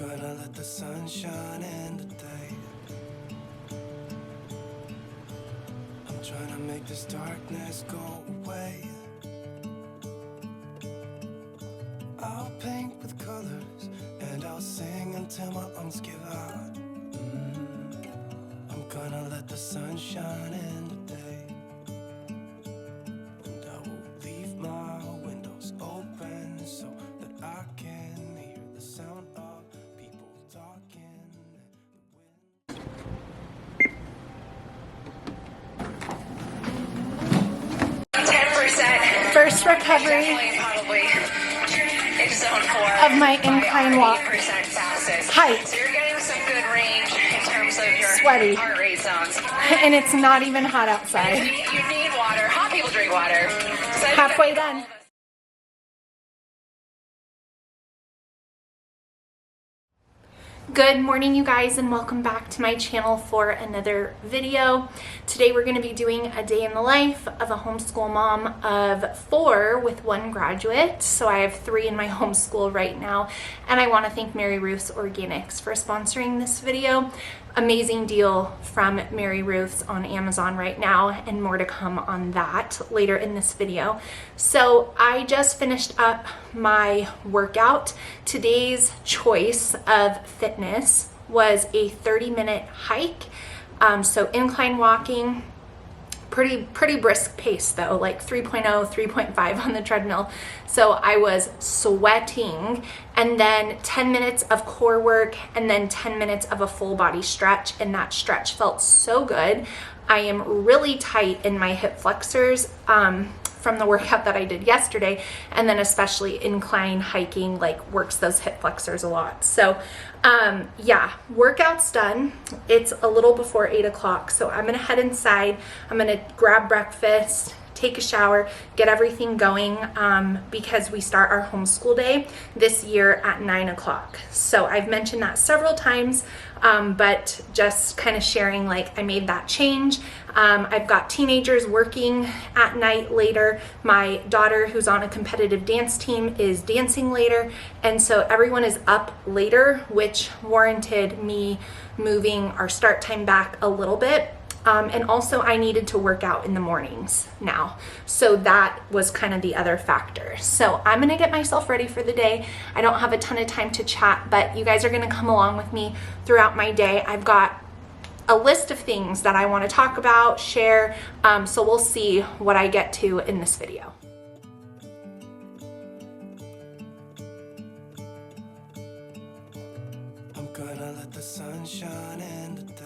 gonna let the sun shine in today. I'm trying to make this darkness go away. I'll paint with colors and I'll sing until my lungs give out. I'm gonna let the sun shine in today. And I will leave my windows open so that I can hear the sound of people talking. First recovery of my incline walk. Height. So you're getting some good range in terms of your Sweaty. heart rate zones. And it's not even hot outside. You need water. Hot people drink water. So Halfway done. Good morning, you guys, and welcome back to my channel for another video. Today we're going to be doing a day in the life of a homeschool mom of 4 with 1 graduate. So I have 3 in my homeschool right now, and I want to thank Mary Ruth's Organics for sponsoring this video. Amazing deal from Mary Ruth's on Amazon right now, and more to come on that later in this video. So I just finished up my workout. Today's choice of fitness was a 30-minute hike. So incline walking, pretty brisk pace though, like 3.0, 3.5 on the treadmill. So I was sweating, and then 10 minutes of core work, and then 10 minutes of a full body stretch, and that stretch felt so good. I am really tight in my hip flexors from the workout that I did yesterday, and then especially incline hiking like works those hip flexors a lot. So yeah, workout's done. It's a little before 8 o'clock, so I'm gonna head inside. I'm gonna grab breakfast, take a shower, get everything going because we start our homeschool day this year at 9 o'clock. So I've mentioned that several times, but just kind of sharing, like, I made that change. I've got teenagers working at night later. My daughter, who's on a competitive dance team, is dancing later, and so everyone is up later, which warranted me moving our start time back a little bit. And also I needed to work out in the mornings now. So that was kind of the other factor. So I'm gonna get myself ready for the day. I don't have a ton of time to chat, but you guys are gonna come along with me throughout my day. I've got a list of things that I wanna talk about, share, so we'll see what I get to in this video. I'm gonna let the sun shine in today.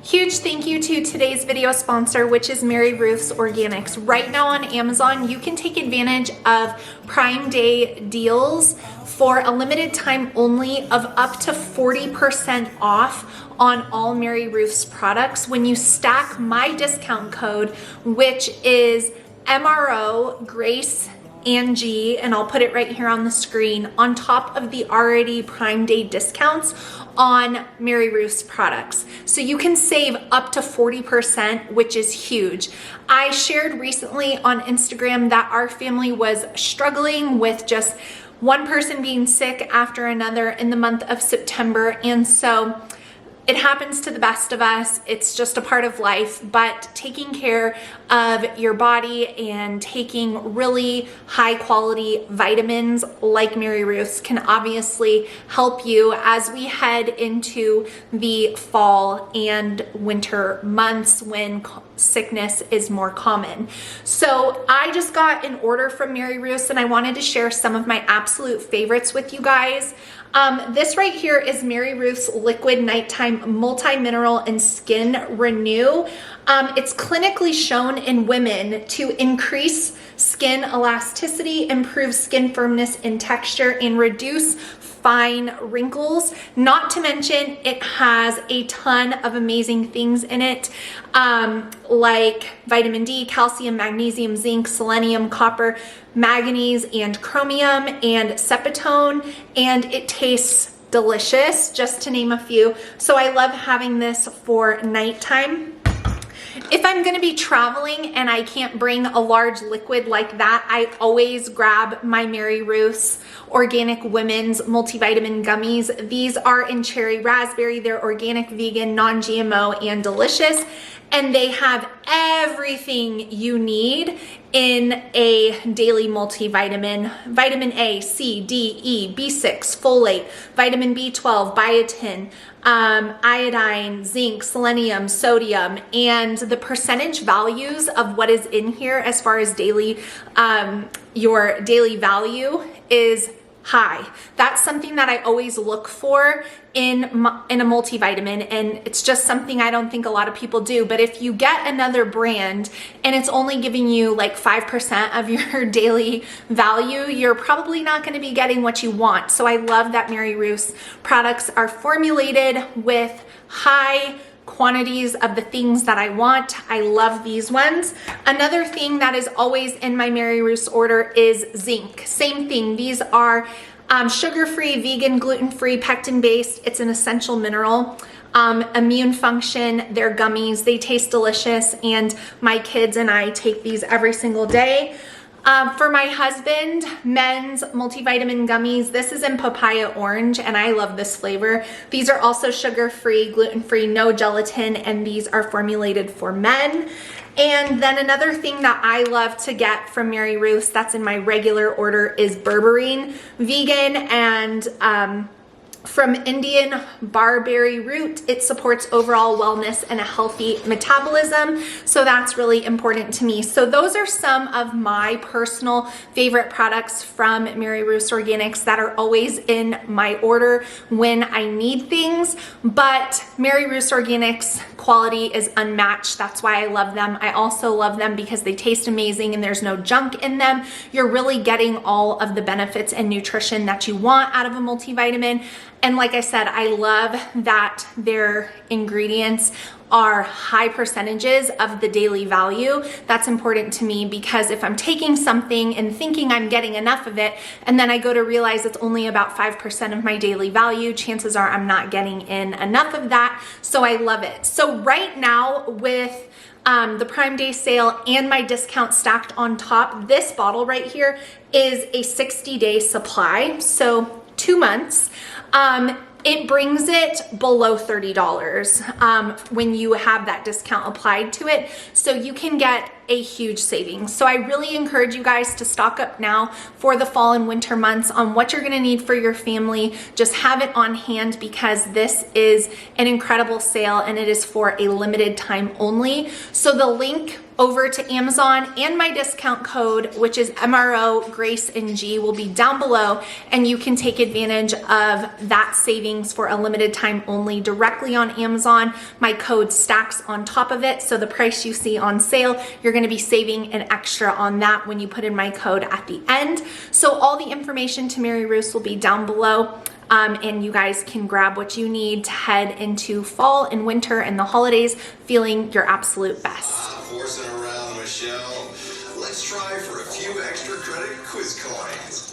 Huge thank you to today's video sponsor, which is Mary Ruth's Organics. Right now on Amazon, you can take advantage of Prime Day deals for a limited time only of up to 40% off on all Mary Ruth's products when you stack my discount code, which is MRO Grace Angie, and I'll put it right here on the screen, on top of the already Prime Day discounts on Mary Ruth's products. So you can save up to 40%, which is huge. I shared recently on Instagram that our family was struggling with just one person being sick after another in the month of September, and so it happens to the best of us. It's just a part of life, but taking care of your body and taking really high quality vitamins like Mary Ruth's can obviously help you as we head into the fall and winter months when sickness is more common. So I just got an order from Mary Ruth's, and I wanted to share some of my absolute favorites with you guys. This right here is Mary Ruth's Liquid Nighttime Multi-Mineral and Skin Renew. It's clinically shown in women to increase skin elasticity, improve skin firmness and texture, and reduce fine wrinkles. Not to mention, it has a ton of amazing things in it, like vitamin D, calcium, magnesium, zinc, selenium, copper, manganese, and chromium, and acetone, and it tastes delicious, just to name a few. So I love having this for nighttime. If I'm going to be traveling and I can't bring a large liquid like that, I always grab my Mary Ruth's Organic Women's Multivitamin Gummies. These are in cherry raspberry. They're organic, vegan, non-GMO, and delicious. And they have everything you need in a daily multivitamin. Vitamin A, C, D, E, B6, folate, vitamin B12, biotin, iodine, zinc, selenium, sodium, and the percentage values of what is in here as far as daily, your daily value is high. That's something that I always look for in a multivitamin, and it's just something I don't think a lot of people do. But if you get another brand and it's only giving you like 5% of your daily value, you're probably not going to be getting what you want. So I love that Mary Ruth's products are formulated with high quantities of the things that I want. I love these ones. Another thing that is always in my Mary Ruth's order is zinc. Same thing. These are sugar-free, vegan, gluten-free, pectin-based. It's an essential mineral. Immune function, they're gummies. They taste delicious, and my kids and I take these every single day. For my husband, men's multivitamin gummies. This is in papaya orange, and I love this flavor. These are also sugar-free, gluten-free, no gelatin, and these are formulated for men. And then another thing that I love to get from Mary Ruth's that's in my regular order is berberine, vegan, and from Indian barberry root. It supports overall wellness and a healthy metabolism. So that's really important to me. So those are some of my personal favorite products from Mary Ruth's Organics that are always in my order when I need things. But Mary Ruth's Organics quality is unmatched. That's why I love them. I also love them because they taste amazing and there's no junk in them. You're really getting all of the benefits and nutrition that you want out of a multivitamin. And like I said, I love that their ingredients are high percentages of the daily value. That's important to me because if I'm taking something and thinking I'm getting enough of it, and then I go to realize it's only about 5% of my daily value, chances are I'm not getting in enough of that. So I love it. So right now with the Prime Day sale and my discount stacked on top, this bottle right here is a 60-day supply. So 2 months. It brings it below $30 when you have that discount applied to it. So you can get a huge savings. So I really encourage you guys to stock up now for the fall and winter months on what you're gonna need for your family. Just have it on hand because this is an incredible sale and it is for a limited time only. So the link over to Amazon and my discount code, which is MRO Grace and G, will be down below, and you can take advantage of that savings for a limited time only directly on Amazon. My code stacks on top of it, so the price you see on sale, you're going to be saving an extra on that when you put in my code at the end. So all the information to Mary Ruth's will be down below. And you guys can grab what you need to head into fall and winter and the holidays feeling your absolute best. Horsing around, Michelle. Let's try for a few extra credit quiz coins.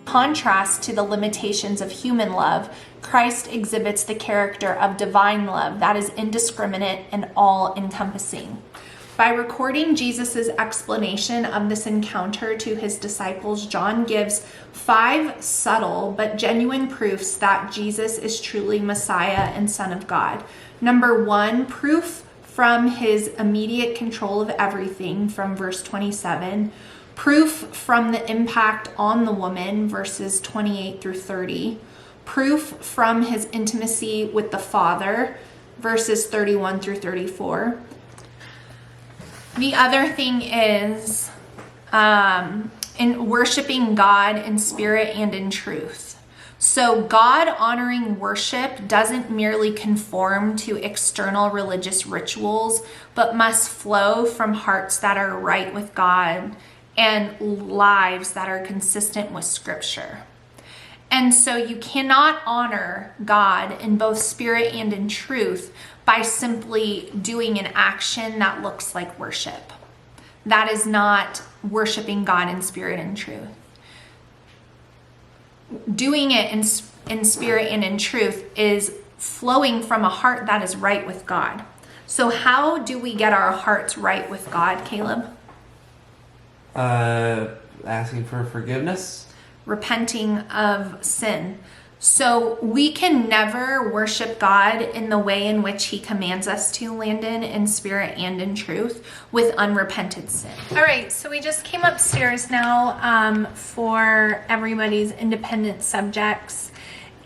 Contrast to the limitations of human love, Christ exhibits the character of divine love that is indiscriminate and all-encompassing. By recording Jesus' explanation of this encounter to his disciples, John gives 5 subtle but genuine proofs that Jesus is truly Messiah and Son of God. Number 1, proof from his immediate control of everything from verse 27. Proof from the impact on the woman, verses 28 through 30. Proof from his intimacy with the Father, verses 31 through 34. The other thing is in worshiping God in spirit and in truth. So God-honoring worship doesn't merely conform to external religious rituals, but must flow from hearts that are right with God and lives that are consistent with Scripture. And so you cannot honor God in both spirit and in truth by simply doing an action that looks like worship. That is not worshiping God in spirit and truth. Doing it in spirit and in truth is flowing from a heart that is right with God. So how do we get our hearts right with God, Caleb? Asking for forgiveness. Repenting of sin. So we can never worship God in the way in which he commands us to, Landon, in spirit and in truth, with unrepented sin. All right, so we just came upstairs now for everybody's independent subjects.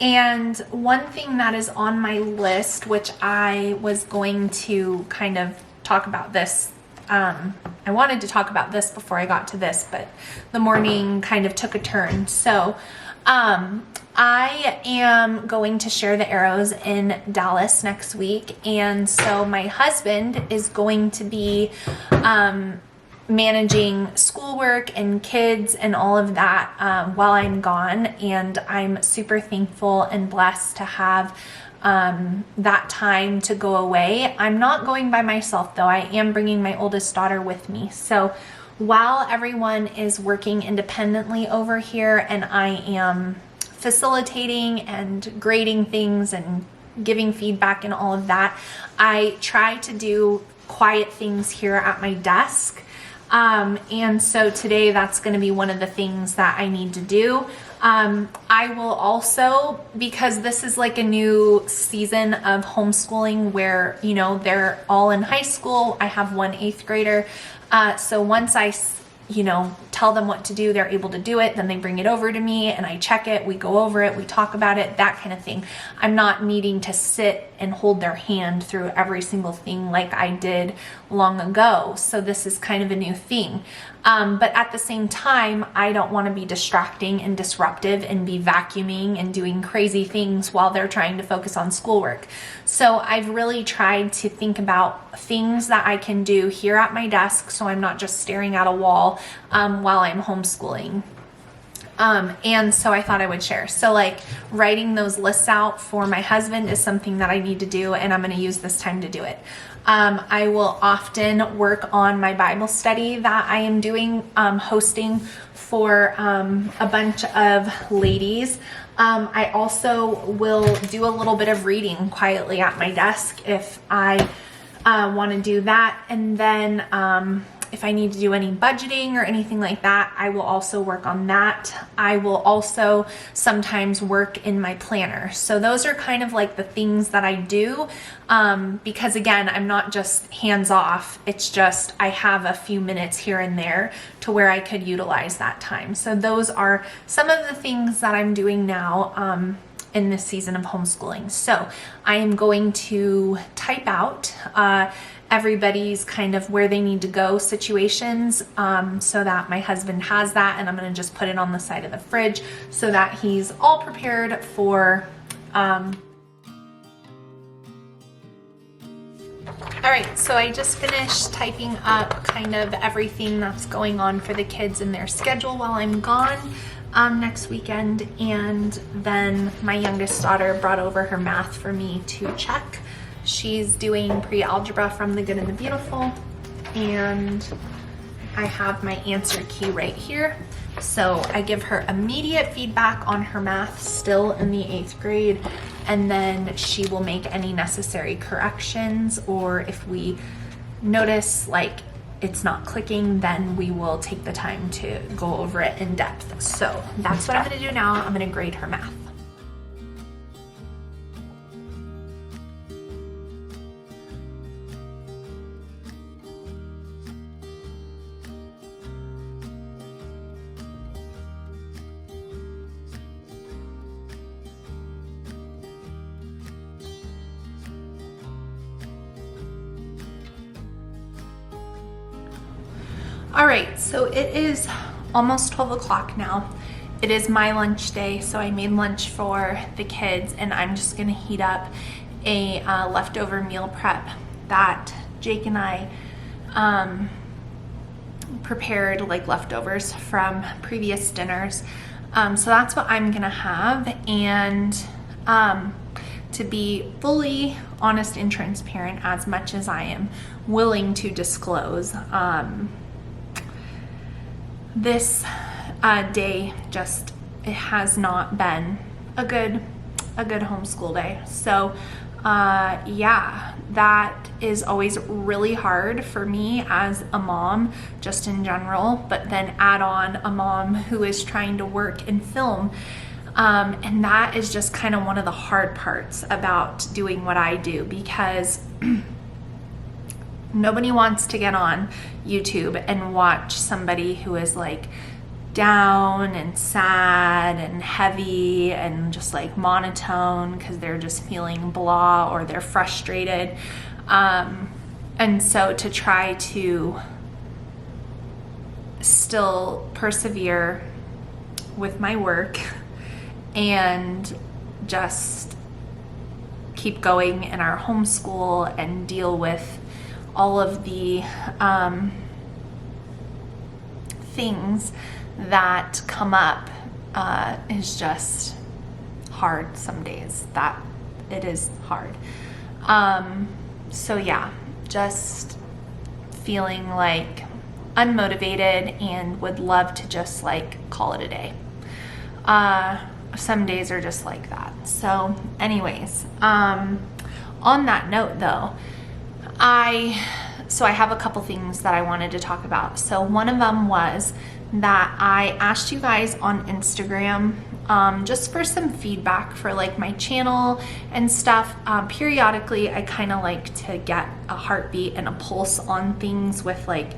And one thing that is on my list, which I was going to kind of talk about this, I wanted to talk about this before I got to this, but the morning kind of took a turn. So I am going to share the arrows in Dallas next week. And so my husband is going to be managing schoolwork and kids and all of that while I'm gone. And I'm super thankful and blessed to have that time to go away. I'm not going by myself though. I am bringing my oldest daughter with me. So while everyone is working independently over here and I am facilitating and grading things and giving feedback and all of that, I try to do quiet things here at my desk. And so today that's going to be one of the things that I need to do. I will also, because this is like a new season of homeschooling where, you know, they're all in high school. I have one 8th grader. So once I, you know, tell them what to do, they're able to do it. Then they bring it over to me and I check it. We go over it. We talk about it, that kind of thing. I'm not needing to sit and hold their hand through every single thing like I did long ago. So this is kind of a new thing. But at the same time, I don't want to be distracting and disruptive and be vacuuming and doing crazy things while they're trying to focus on schoolwork. So I've really tried to think about things that I can do here at my desk so I'm not just staring at a wall while I'm homeschooling. And so I thought I would share. So like writing those lists out for my husband is something that I need to do, and I'm going to use this time to do it. I will often work on my Bible study that I am doing, hosting for a bunch of ladies. I also will do a little bit of reading quietly at my desk if I want to do that. And then if I need to do any budgeting or anything like that, I will also work on that. I will also sometimes work in my planner. So those are kind of like the things that I do because again, I'm not just hands off. It's just I have a few minutes here and there to where I could utilize that time. So those are some of the things that I'm doing now in this season of homeschooling. So I am going to type out everybody's kind of where they need to go situations so that my husband has that, and I'm going to just put it on the side of the fridge so that he's all prepared for all right, so I just finished typing up kind of everything that's going on for the kids in their schedule while I'm gone next weekend, and then my youngest daughter brought over her math for me to check. She's doing pre-algebra from The Good and the Beautiful, and I have my answer key right here. So I give her immediate feedback on her math still in the 8th grade, and then she will make any necessary corrections, or if we notice like it's not clicking, then we will take the time to go over it in depth. So that's what I'm going to do now. I'm going to grade her math. All right, so it is almost 12 o'clock now. It is my lunch day, so I made lunch for the kids, and I'm just gonna heat up a leftover meal prep that Jake and I prepared, like leftovers from previous dinners. So that's what I'm gonna have. And to be fully honest and transparent, as much as I am willing to disclose, this day just, it has not been a good homeschool day. So yeah, that is always really hard for me as a mom, just in general, but then add on a mom who is trying to work and film. And that is just kind of one of the hard parts about doing what I do, because nobody wants to get on YouTube and watch somebody who is like down and sad and heavy and just like monotone because they're just feeling blah or they're frustrated. And so to try to still persevere with my work and just keep going in our homeschool and deal with all of the things that come up is just hard some days. That it is hard. So yeah, just feeling like unmotivated and would love to just like call it a day. Some days are just like that. So anyways, on that note though, I have a couple things that I wanted to talk about. So one of them was that I asked you guys on Instagram just for some feedback for like my channel and stuff. Periodically, I kind of like to get a heartbeat and a pulse on things with like,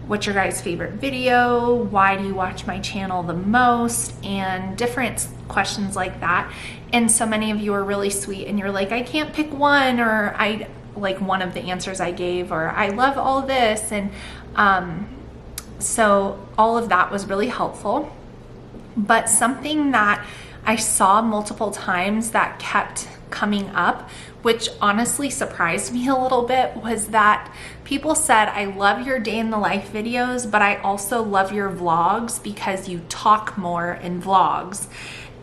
what's your guys' favorite video? Why do you watch my channel the most? And different questions like that. And so many of you are really sweet and you're like, I can't pick one, or I like one of the answers I gave, or I love all this. And so all of that was really helpful. But something that I saw multiple times that kept coming up, which honestly surprised me a little bit, was that people said, I love your day in the life videos, but I also love your vlogs because you talk more in vlogs.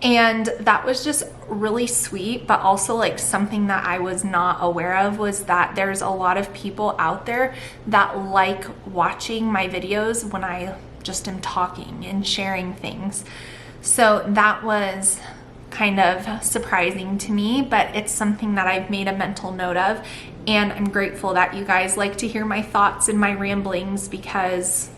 And that was just really sweet, but also like something that I was not aware of was that there's a lot of people out there that like watching my videos when I just am talking and sharing things. So that was kind of surprising to me, but it's something that I've made a mental note of, and I'm grateful that you guys like to hear my thoughts and my ramblings, because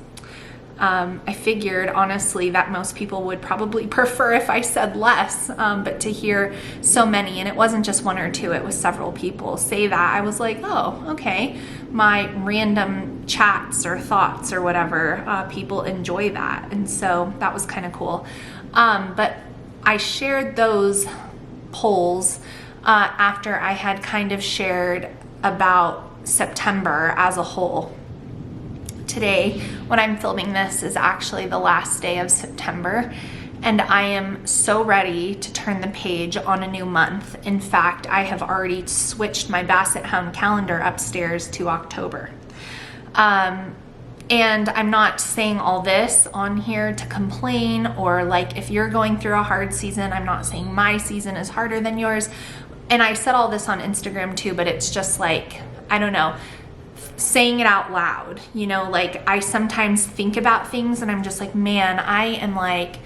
I figured honestly that most people would probably prefer if I said less, but to hear so many, and it wasn't just one or two, it was several people say that, I was like, oh, okay, my random chats or thoughts or whatever, people enjoy that. And so that was kind of cool. But I shared those polls after I had kind of shared about September as a whole. Today, when I'm filming this, is actually the last day of September, and I am so ready to turn the page on a new month. In fact, I have already switched my Basset Hound calendar upstairs to October. And I'm not saying all this on here to complain, or like if you're going through a hard season, I'm not saying my season is harder than yours. And I said all this on Instagram too, but it's just like, I don't know, saying it out loud, you know, like I sometimes think about things and I'm just like, man, I am like,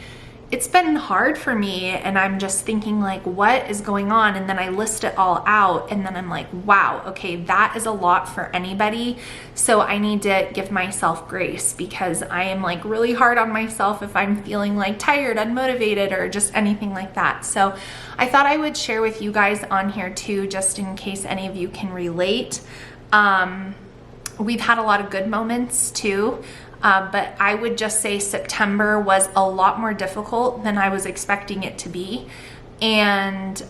it's been hard for me, and I'm just thinking like, what is going on? And then I list it all out, and then I'm like, wow, okay, that is a lot for anybody. So I need to give myself grace, because I am like really hard on myself if I'm feeling like tired, unmotivated, or just anything like that. So I thought I would share with you guys on here too, just in case any of you can relate. We've had a lot of good moments too. But I would just say September was a lot more difficult than I was expecting it to be. And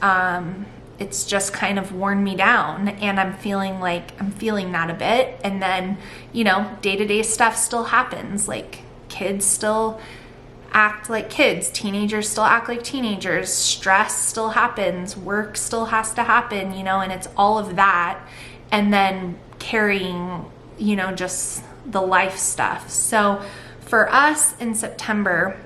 it's just kind of worn me down, and I'm feeling that a bit. And then, you know, day-to-day stuff still happens. Like kids still act like kids, teenagers still act like teenagers, stress still happens, work still has to happen, you know, and it's all of that. And then carrying, you know, just the life stuff. So for us in September,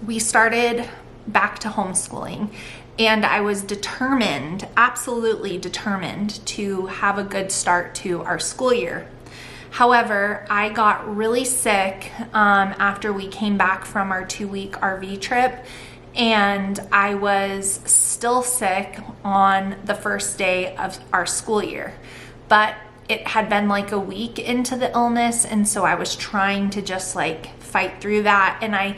we started back to homeschooling, and I was determined, absolutely determined, to have a good start to our school year. However, I got really sick after we came back from our 2-week RV trip, and I was still sick on the first day of our school year. But it had been like a week into the illness, and so I was trying to just like fight through that, and I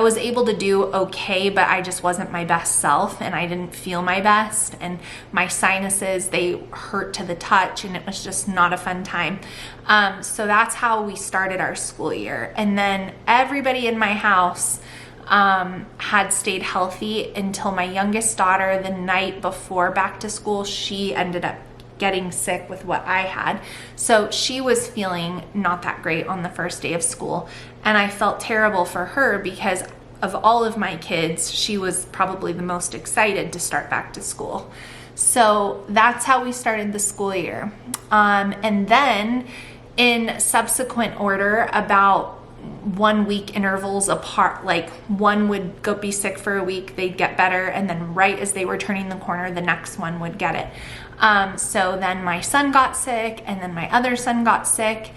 was able to do okay, but I just wasn't my best self, and I didn't feel my best, and my sinuses, they hurt to the touch, and it was just not a fun time. So that's how we started our school year. And then everybody in my house had stayed healthy until my youngest daughter, the night before back to school, she ended up getting sick with what I had. So she was feeling not that great on the first day of school. And I felt terrible for her because of all of my kids, she was probably the most excited to start back to school. So that's how we started the school year. And then in subsequent order, about 1 week intervals apart, like one would go be sick for a week, they'd get better, and then right as they were turning the corner, the next one would get it. So then my son got sick, and then my other son got sick.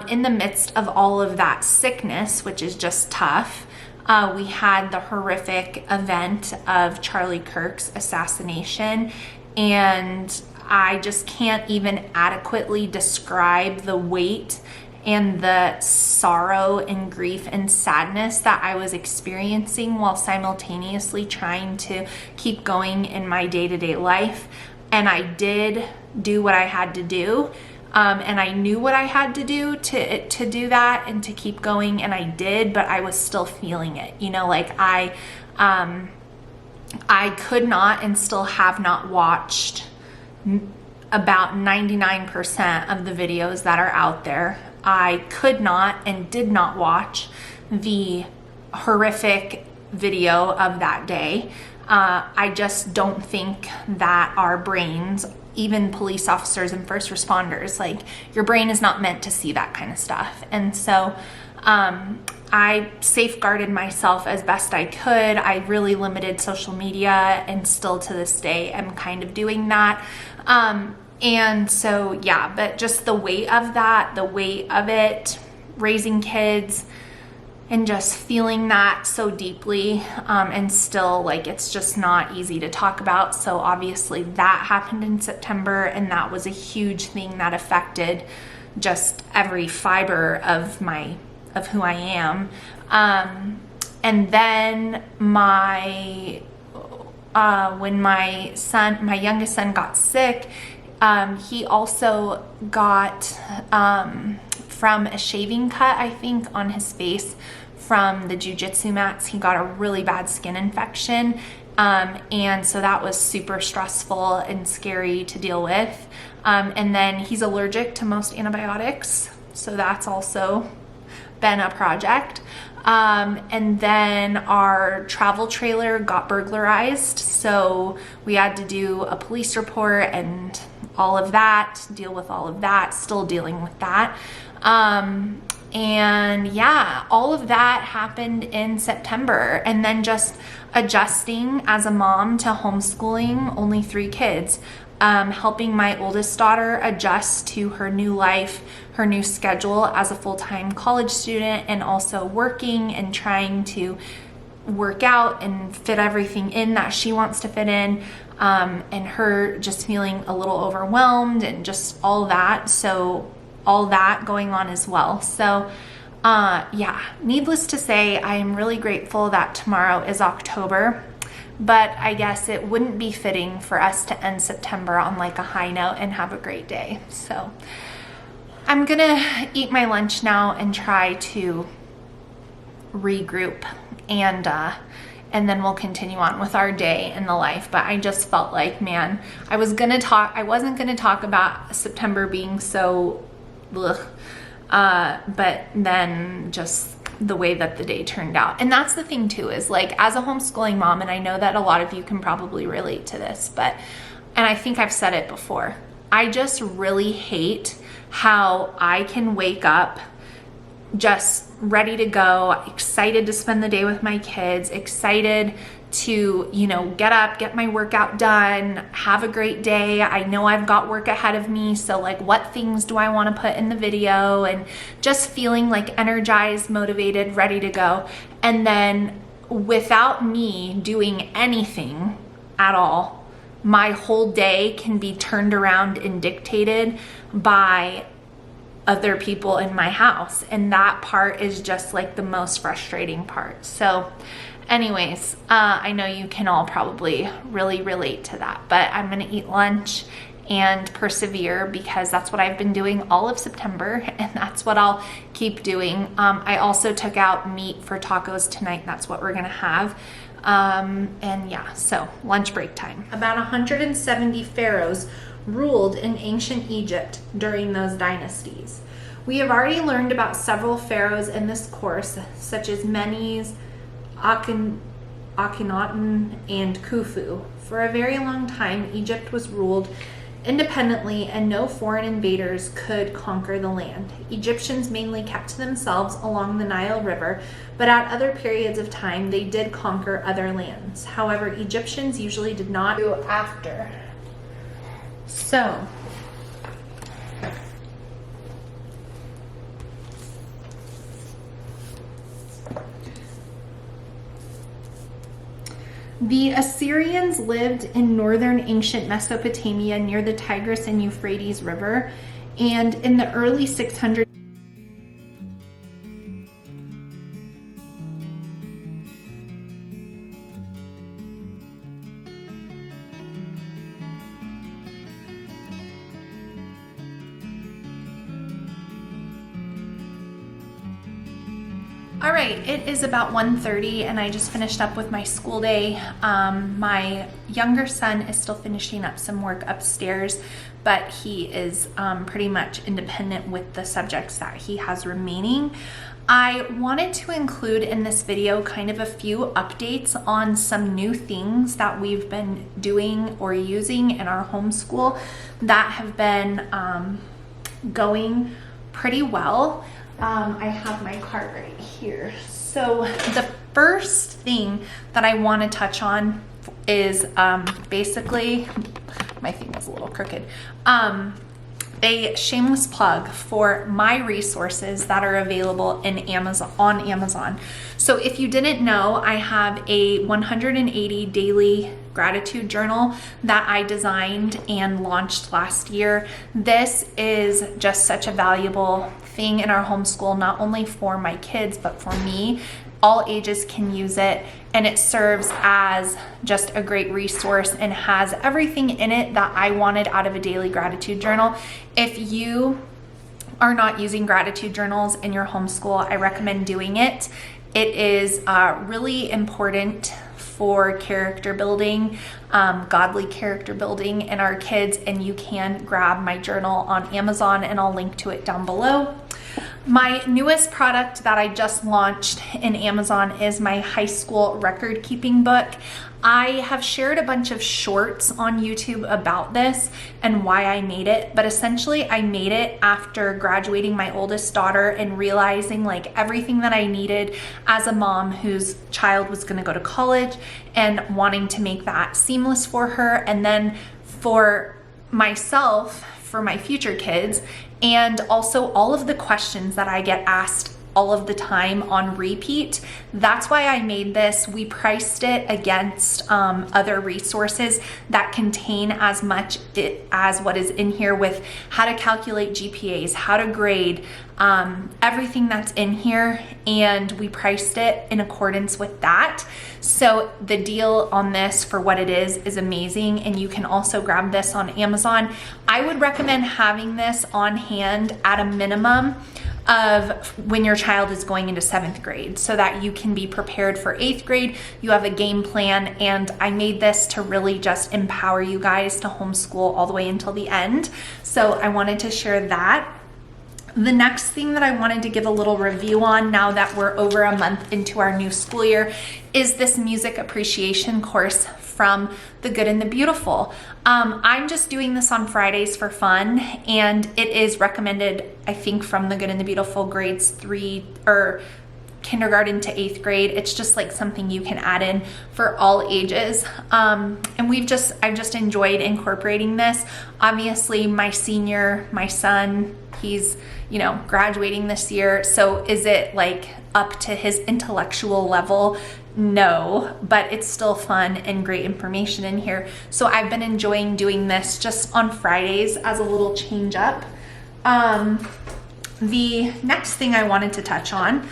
In the midst of all of that sickness, which is just tough, we had the horrific event of Charlie Kirk's assassination, and I just can't even adequately describe the weight and the sorrow and grief and sadness that I was experiencing while simultaneously trying to keep going in my day-to-day life. And I did do what I had to do, and I knew what I had to do to do that and to keep going, and I did, but I was still feeling it. You know, like I could not and still have not watched about 99% of the videos that are out there. I could not and did not watch the horrific video of that day. I just don't think that our brains, even police officers and first responders, like your brain is not meant to see that kind of stuff. And so I safeguarded myself as best I could. I really limited social media, and still to this day I'm kind of doing that. And so, yeah, but just the weight of that, the weight of it, raising kids, and just feeling that so deeply, and still, like, it's just not easy to talk about. So obviously that happened in September, and that was a huge thing that affected just every fiber of who I am. And then when my youngest son got sick, he also got from a shaving cut, I think, on his face from the jiu-jitsu mats. He got a really bad skin infection, and so that was super stressful and scary to deal with. And then he's allergic to most antibiotics, so that's also been a project. And then our travel trailer got burglarized, so we had to do a police report and all of that, deal with all of that, still dealing with that. And yeah, all of that happened in September, and then just adjusting as a mom to homeschooling only 3 kids, helping my oldest daughter adjust to her new life, her new schedule as a full-time college student, and also working and trying to work out and fit everything in that she wants to fit in, and her just feeling a little overwhelmed and just all that. So all that going on as well. So yeah, needless to say, I am really grateful that tomorrow is October, but I guess it wouldn't be fitting for us to end September on like a high note and have a great day. So I'm gonna eat my lunch now and try to regroup, and then we'll continue on with our day in the life. But I just felt like, man, I wasn't gonna talk about September being so ugh, but then just the way that the day turned out. And that's the thing too, is like, as a homeschooling mom, and I know that a lot of you can probably relate to this, and I think I've said it before, I just really hate how I can wake up just ready to go, excited to spend the day with my kids, excited to, you know, get up, get my workout done, have a great day. I know I've got work ahead of me, so like what things do I want to put in the video, and just feeling like energized, motivated, ready to go. And then without me doing anything at all, my whole day can be turned around and dictated by other people in my house. And that part is just like the most frustrating part. So anyways, I know you can all probably really relate to that, but I'm gonna eat lunch and persevere because that's what I've been doing all of September, and that's what I'll keep doing. I also took out meat for tacos tonight. That's what we're gonna have. And yeah, so lunch break time. About 170 pharaohs ruled in ancient Egypt during those dynasties. We have already learned about several pharaohs in this course, such as Menes, Akhenaten, and Khufu. For a very long time, Egypt was ruled independently and no foreign invaders could conquer the land. Egyptians mainly kept to themselves along the Nile River, but at other periods of time they did conquer other lands. However, Egyptians usually did not do after. So, the Assyrians lived in northern ancient Mesopotamia near the Tigris and Euphrates River, and in the early 600s, all right, it is about 1:30 and I just finished up with my school day. My younger son is still finishing up some work upstairs, but he is pretty much independent with the subjects that he has remaining. I wanted to include in this video kind of a few updates on some new things that we've been doing or using in our homeschool that have been going pretty well. I have my cart right here. So the first thing that I want to touch on is basically, my thing is a little crooked, a shameless plug for my resources that are available in on Amazon. So if you didn't know, I have a 180 daily gratitude journal that I designed and launched last year. This is just such a valuable thing in our homeschool, not only for my kids, but for me. All ages can use it, and it serves as just a great resource and has everything in it that I wanted out of a daily gratitude journal. If you are not using gratitude journals in your homeschool, I recommend doing it. It is really important for character building, godly character building in our kids, and you can grab my journal on Amazon, and I'll link to it down below. My newest product that I just launched in Amazon is my high school record keeping book. I have shared a bunch of shorts on YouTube about this and why I made it, but essentially I made it after graduating my oldest daughter and realizing like everything that I needed as a mom whose child was going to go to college and wanting to make that seamless for her, and then for myself, for my future kids, and also all of the questions that I get asked all of the time on repeat. That's why I made this. We priced it against other resources that contain as much as what is in here, with how to calculate GPAs, how to grade, everything that's in here, and we priced it in accordance with that. So the deal on this for what it is amazing, and you can also grab this on Amazon. I would recommend having this on hand at a minimum of when your child is going into 7th grade, so that you can be prepared for 8th grade. You have a game plan, and I made this to really just empower you guys to homeschool all the way until the end. So I wanted to share that. The next thing that I wanted to give a little review on now that we're over a month into our new school year is this music appreciation course from The Good and the Beautiful. I'm just doing this on Fridays for fun, and it is recommended, I think, from The Good and the Beautiful grades 3 or kindergarten to 8th grade. It's just like something you can add in for all ages. And I've just enjoyed incorporating this. Obviously my son, he's, graduating this year. So is it like up to his intellectual level? No, but it's still fun and great information in here. So I've been enjoying doing this just on Fridays as a little change up. The next thing I wanted to touch on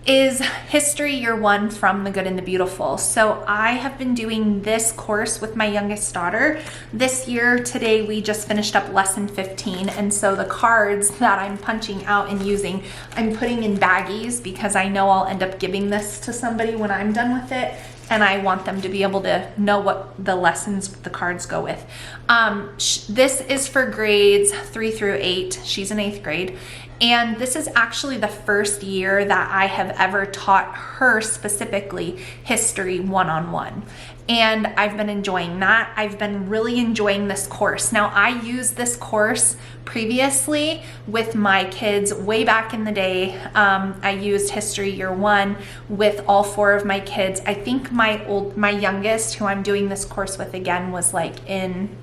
is History Year 1 from The Good and the Beautiful. So I have been doing this course with my youngest daughter. This year, today, we just finished up lesson 15. And so the cards that I'm punching out and using, I'm putting in baggies because I know I'll end up giving this to somebody when I'm done with it. And I want them to be able to know what the lessons the cards go with. This is for grades 3 through 8. She's in 8th grade. And this is actually the first year that I have ever taught her specifically history one-on-one. And I've been enjoying that. I've been really enjoying this course. Now, I used this course previously with my kids way back in the day. I used History Year 1 with all 4 of my kids. I think my youngest, who I'm doing this course with again, was like in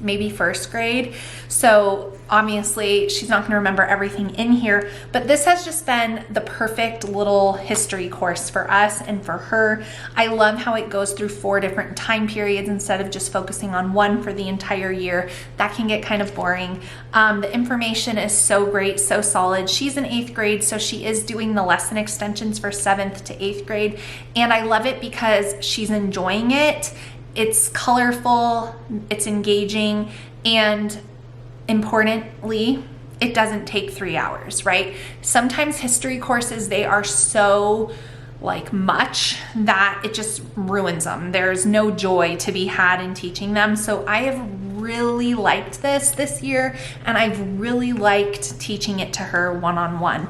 maybe 1st grade. So obviously she's not going to remember everything in here, but this has just been the perfect little history course for us and for her. I love how it goes through 4 different time periods instead of just focusing on one for the entire year. That can get kind of boring. The information is so great, so solid. She's in 8th grade, so she is doing the lesson extensions for 7th to 8th grade. And I love it because she's enjoying it. It's colorful, it's engaging, and importantly, it doesn't take 3 hours, right? Sometimes history courses, they are so much that it just ruins them. There's no joy to be had in teaching them. So I have really liked this year, and I've really liked teaching it to her one-on-one.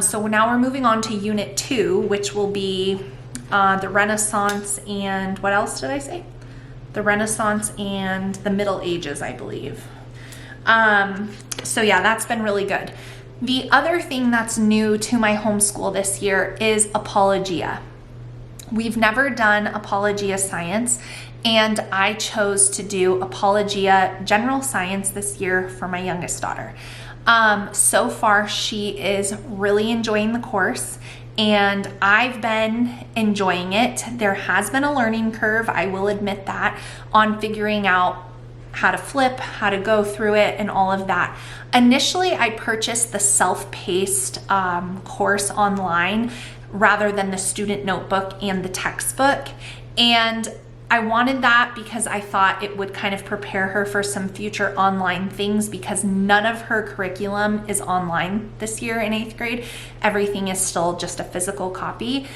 So now we're moving on to Unit 2, which will be the Renaissance and what else did I say? The Renaissance and the Middle Ages, I believe. So yeah, that's been really good. The other thing that's new to my homeschool this year is Apologia. We've never done Apologia Science, and I chose to do Apologia General Science this year for my youngest daughter. So far, she is really enjoying the course, and I've been enjoying it. There has been a learning curve, I will admit that, on figuring out how to flip, how to go through it, and all of that. Initially, I purchased the self-paced course online rather than the student notebook and the textbook. And I wanted that because I thought it would kind of prepare her for some future online things, because none of her curriculum is online this year in 8th grade. Everything is still just a physical copy.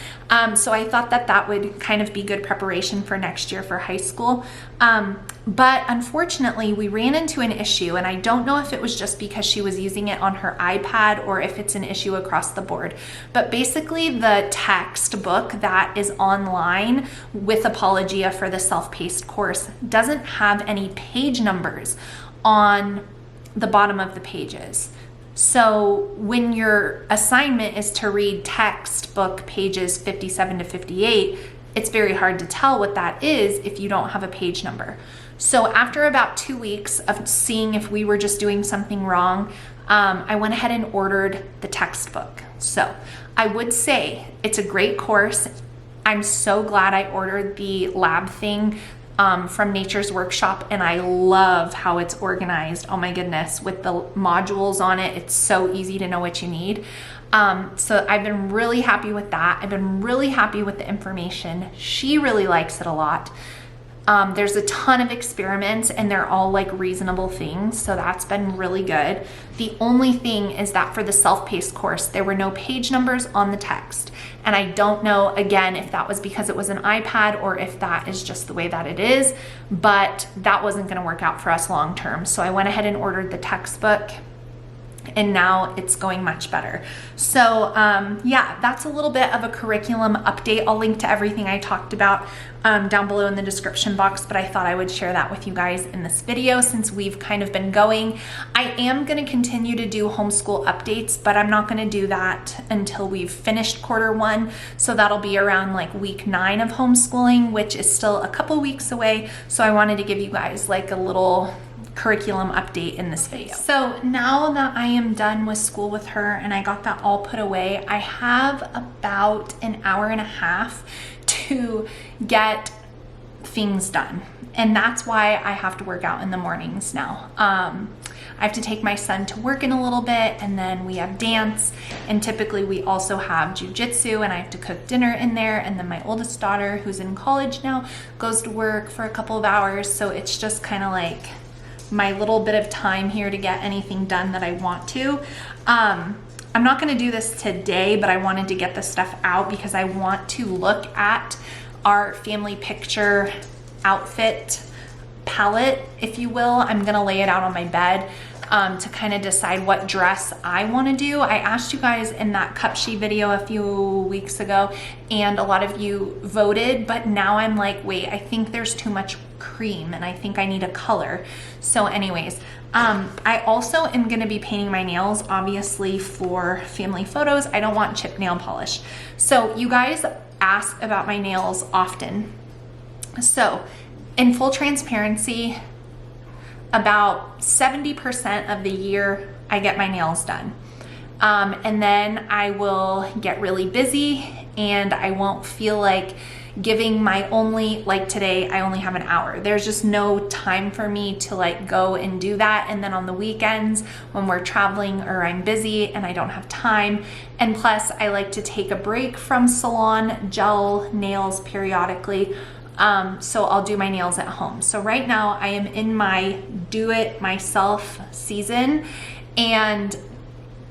So I thought that would kind of be good preparation for next year for high school. But unfortunately, we ran into an issue, and I don't know if it was just because she was using it on her iPad or if it's an issue across the board. But basically, the textbook that is online with Apologia for the self-paced course doesn't have any page numbers on the bottom of the pages. So when your assignment is to read textbook pages 57 to 58, it's very hard to tell what that is if you don't have a page number. So after about 2 weeks of seeing if we were just doing something wrong, I went ahead and ordered the textbook. So I would say it's a great course. I'm so glad I ordered the lab thing from Nature's Workshop, and I love how it's organized. Oh my goodness, with the modules on it, it's so easy to know what you need. So I've been really happy with that. I've been really happy with the information. She really likes it a lot. There's a ton of experiments, and they're all reasonable things, so that's been really good. The only thing is that for the self-paced course, there were no page numbers on the text, and I don't know, again, if that was because it was an iPad or if that is just the way that it is, but that wasn't going to work out for us long term. So I went ahead and ordered the textbook. and now it's going much better. So yeah, that's a little bit of a curriculum update. I'll link to everything I talked about down below in the description box, but I thought I would share that with you guys in this video since we've kind of been going. I am going to continue to do homeschool updates, but I'm not going to do that until we've finished quarter 1. So that'll be around like week 9 of homeschooling, which is still a couple weeks away. So I wanted to give you guys like a little curriculum update in this video. So now that I am done with school with her and I got that all put away, I have about an hour and a half to get things done. And that's why I have to work out in the mornings now. I have to take my son to work in a little bit, and then we have dance, and typically we also have jujitsu, and I have to cook dinner in there, and then my oldest daughter, who's in college now, goes to work for a couple of hours, so it's just kind of like my little bit of time here to get anything done that I want to. I'm not gonna do this today, but I wanted to get this stuff out because I want to look at our family picture outfit palette, if you will. I'm gonna lay it out on my bed to kind of decide what dress I want to do. I asked you guys in that cup sheet video a few weeks ago, and a lot of you voted, but now I'm like, wait, I think there's too much cream and I think I need a color. So anyways, I also am going to be painting my nails, obviously, for family photos. I don't want chip nail polish. So you guys ask about my nails often. So in full transparency, about 70% of the year I get my nails done. And then I will get really busy and I won't feel like giving my only, like today, I only have an hour. There's just no time for me to like go and do that. And then on the weekends when we're traveling or I'm busy and I don't have time. And plus I like to take a break from salon gel nails periodically. So I'll do my nails at home. So right now I am in my do it myself season. And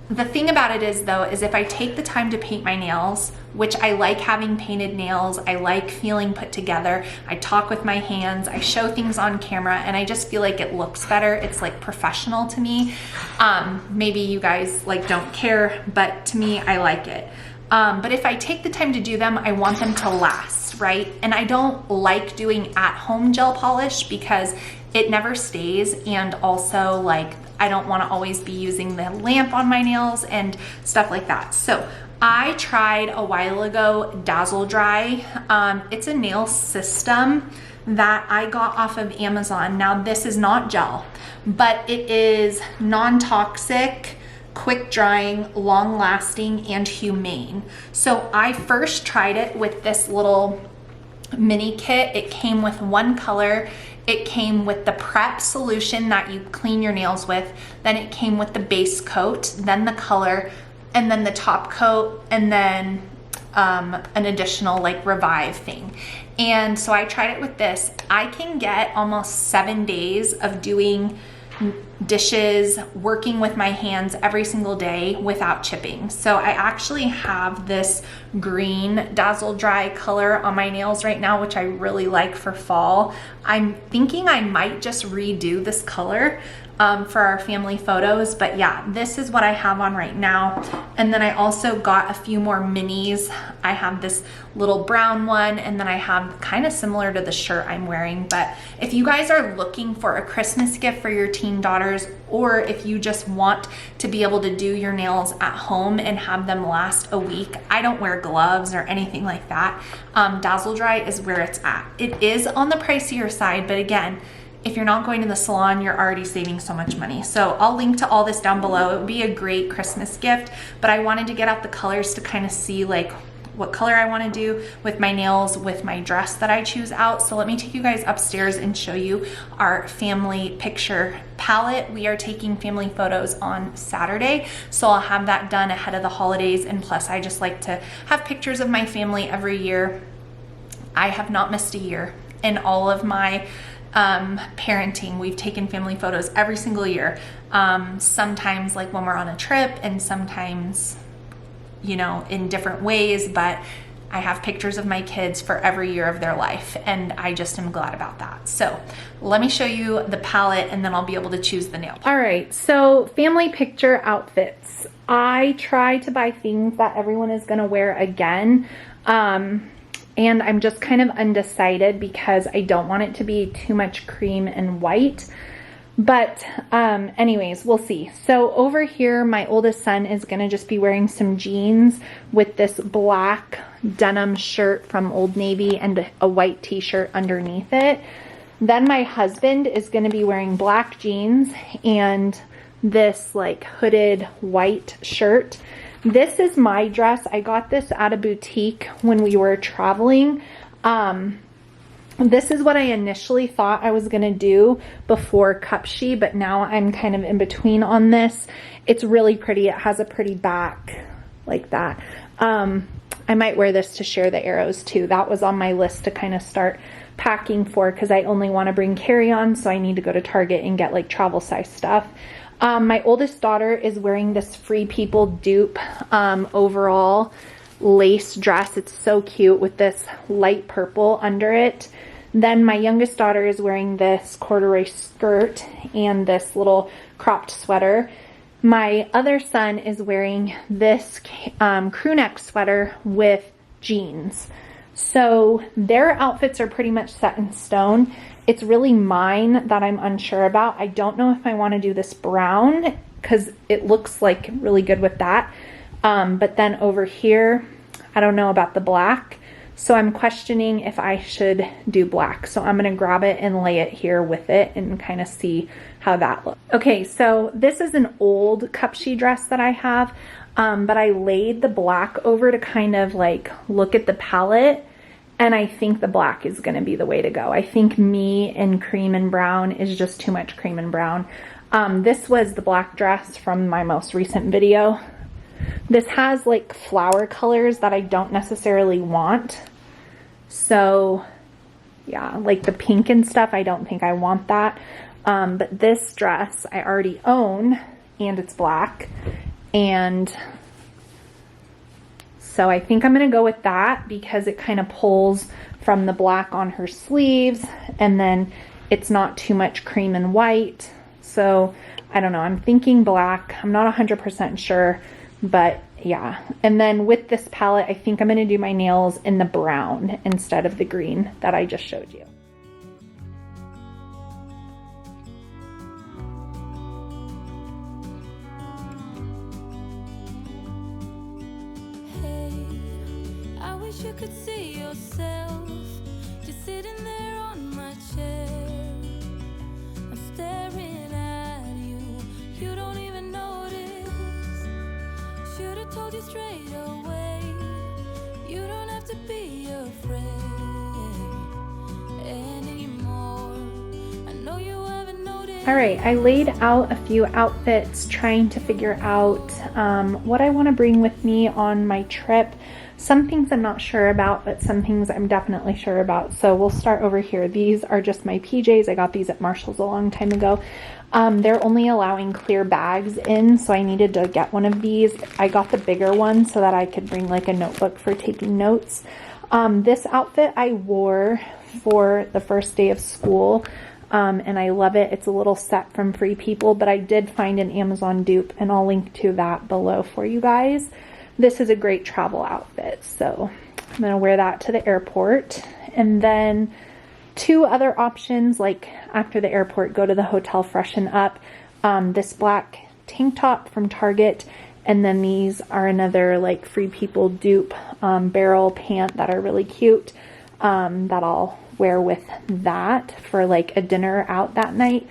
the thing about it is though, is if I take the time to paint my nails, which I like having painted nails, I like feeling put together, I talk with my hands, I show things on camera, and I just feel like it looks better. It's like professional to me. Maybe you guys like don't care, but to me, I like it. But if I take the time to do them, I want them to last, right? And I don't like doing at-home gel polish because it never stays, and also like I don't want to always be using the lamp on my nails and stuff like that. So I tried a while ago Dazzle Dry. It's a nail system that I got off of Amazon. Now this is not gel, but it is non-toxic, quick drying, long lasting, and humane. So I first tried it with this little mini kit. It came with one color. It came with the prep solution that you clean your nails with. Then it came with the base coat, then the color, and then the top coat, and then an additional like revive thing. And so I tried it with this. I can get almost 7 days of doing dishes, working with my hands every single day without chipping. So I actually have this green Dazzle Dry color on my nails right now, which I really like for fall. I'm thinking I might just redo this color for our family photos, but yeah, this is what I have on right now. And then I also got a few more minis. I have this little brown one, and then I have kind of similar to the shirt I'm wearing. But if you guys are looking for a Christmas gift for your teen daughters, or if you just want to be able to do your nails at home and have them last a week, I don't wear gloves or anything like that. Dazzle Dry is where it's at. It is on the pricier side, but again, if you're not going to the salon, you're already saving so much money. So I'll link to all this down below. It would be a great Christmas gift, but I wanted to get out the colors to kind of see like what color I want to do with my nails with my dress that I choose out. So let me take you guys upstairs and show you our family picture palette. We are taking family photos on Saturday, so I'll have that done ahead of the holidays. And plus I just like to have pictures of my family every year. I have not missed a year in all of my parenting. We've taken family photos every single year. Sometimes like when we're on a trip, and sometimes, you know, in different ways, but I have pictures of my kids for every year of their life, and I just am glad about that. So let me show you the palette and then I'll be able to choose the nail. All right, so family picture outfits. I try to buy things that everyone is gonna wear again. And I'm just kind of undecided because I don't want it to be too much cream and white. But anyways, we'll see. So over here, my oldest son is gonna just be wearing some jeans with this black denim shirt from Old Navy and a white t-shirt underneath it. Then my husband is gonna be wearing black jeans and this like hooded white shirt. This is my dress. I got this at a boutique when we were traveling. This is what I initially thought I was gonna do before Cupshe, but now I'm kind of in between on this. It's really pretty. It has a pretty back like that. I might wear this to share the arrows too. That was on my list to kind of start packing for because I only want to bring carry-on, so I need to go to Target and get like travel size stuff. My oldest daughter is wearing this Free People dupe overall lace dress. It's so cute with this light purple under it. Then my youngest daughter is wearing this corduroy skirt and this little cropped sweater. My other son is wearing this crew neck sweater with jeans. So their outfits are pretty much set in stone. It's really mine that I'm unsure about. I don't know if I want to do this brown because it looks like really good with that. But then over here, I don't know about the black. So I'm questioning if I should do black. So I'm going to grab it and lay it here with it and kind of see how that looks. Okay, so this is an old Cupshe dress that I have. But I laid the black over to kind of like look at the palette. And I think the black is going to be the way to go. I think me and cream and brown is just too much cream and brown. This was the black dress from my most recent video. This has like flower colors that I don't necessarily want. So yeah, like the pink and stuff, I don't think I want that. But this dress I already own and it's black. And so I think I'm going to go with that because it kind of pulls from the black on her sleeves and then it's not too much cream and white. So I don't know. I'm thinking black. I'm not 100% sure, but yeah. And then with this palette, I think I'm going to do my nails in the brown instead of the green that I just showed you. You could see yourself just sitting there on my chair. I'm staring at you, you don't even notice. Should have told you straight away, you don't have to be afraid anymore. I know you haven't noticed. All right, I laid out a few outfits trying to figure out what I want to bring with me on my trip. Some things I'm not sure about, but some things I'm definitely sure about. So we'll start over here. These are just my PJs. I got these at Marshall's a long time ago. They're only allowing clear bags in, so I needed to get one of these. I got the bigger one so that I could bring like a notebook for taking notes. This outfit I wore for the first day of school, and I love it. It's a little set from Free People, but I did find an Amazon dupe, and I'll link to that below for you guys. This is a great travel outfit, so I'm going to wear that to the airport. And then two other options, like after the airport, go to the hotel, freshen up. This black tank top from Target, and then these are another like Free People dupe barrel pant that are really cute that I'll wear with that for like a dinner out that night.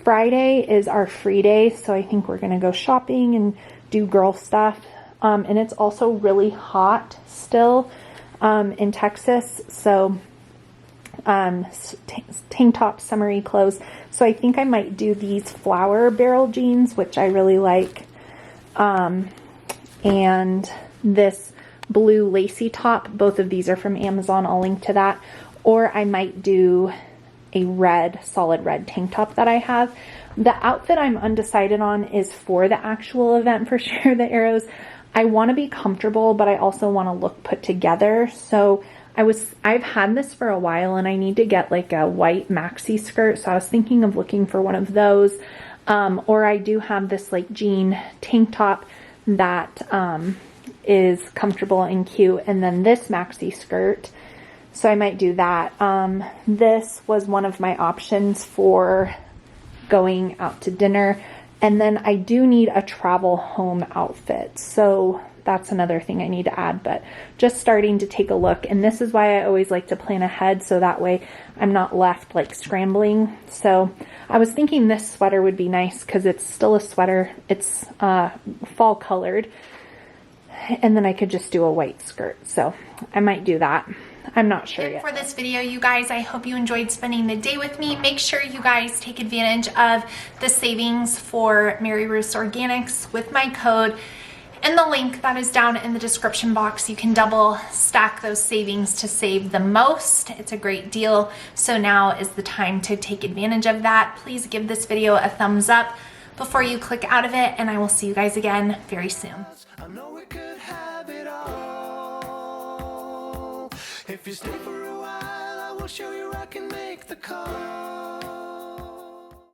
Friday is our free day, so I think we're going to go shopping and do girl stuff. And it's also really hot still in Texas, so tank top, summery clothes. So I think I might do these flower barrel jeans, which I really like, and this blue lacy top. Both of these are from Amazon. I'll link to that. Or I might do a red, solid red tank top that I have. The outfit I'm undecided on is for the actual event for Share the Arrows. I want to be comfortable, but I also want to look put together. So I've had this for a while and I need to get like a white maxi skirt. So I was thinking of looking for one of those. Or I do have this like jean tank top that is comfortable and cute. And then this maxi skirt. So I might do that. This was one of my options for going out to dinner. And then I do need a travel home outfit. So that's another thing I need to add, but just starting to take a look. And this is why I always like to plan ahead, so that way I'm not left like scrambling. So I was thinking this sweater would be nice because it's still a sweater. It's fall colored. And then I could just do a white skirt. So I might do that. I'm not sure yet. For this video, you guys, I hope you enjoyed spending the day with me. Make sure you guys take advantage of the savings for Mary Ruth's Organics with my code and the link that is down in the description box. You can double stack those savings to save the most. It's a great deal. So now is the time to take advantage of that. Please give this video a thumbs up before you click out of it, and I will see you guys again very soon. I know we could have it all. If you stay for a while, I will show you I can make the call.